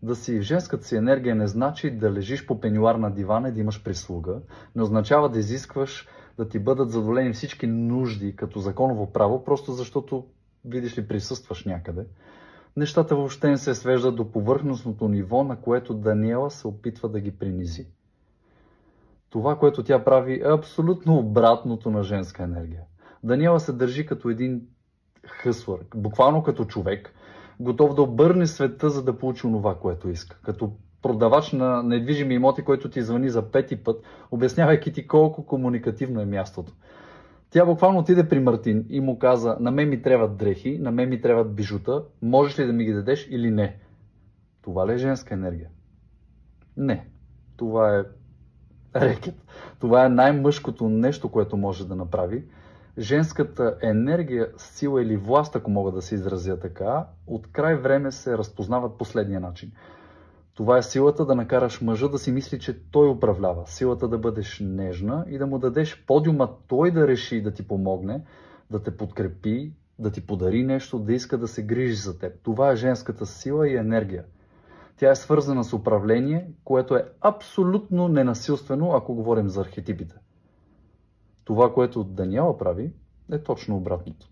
Да си в женската си енергия не значи да лежиш по пенюар на дивана и да имаш прислуга. Не означава да изискваш да ти бъдат задоволени всички нужди като законово право, просто защото, видиш ли, присъстваш някъде. Нещата въобще не се свеждат до повърхностното ниво, на което Даниела се опитва да ги принизи. Това, което тя прави, е абсолютно обратното на женска енергия. Даниела се държи като един хъслър, буквално като човек, готов да обърне света, за да получи онова, което иска. Като продавач на недвижими имоти, който ти звъни за пети път, обяснявайки ти колко комуникативно е мястото. Тя буквално отиде при Мартин и му каза: на мен ми трябват дрехи, на мен ми трябват бижута, можеш ли да ми ги дадеш или не? Това ли е женска енергия? Не. Това е рекет. Това е най-мъжкото нещо, което може да направи. Женската енергия, сила или власт, ако мога да се изразя така, от край време се разпознават последния начин. Това е силата да накараш мъжа да си мисли, че той управлява. Силата да бъдеш нежна и да му дадеш подиума той да реши да ти помогне, да те подкрепи, да ти подари нещо, да иска да се грижи за теб. Това е женската сила и енергия. Тя е свързана с управление, което е абсолютно ненасилствено, ако говорим за архетипите. Това, което Даниела прави, е точно обратното.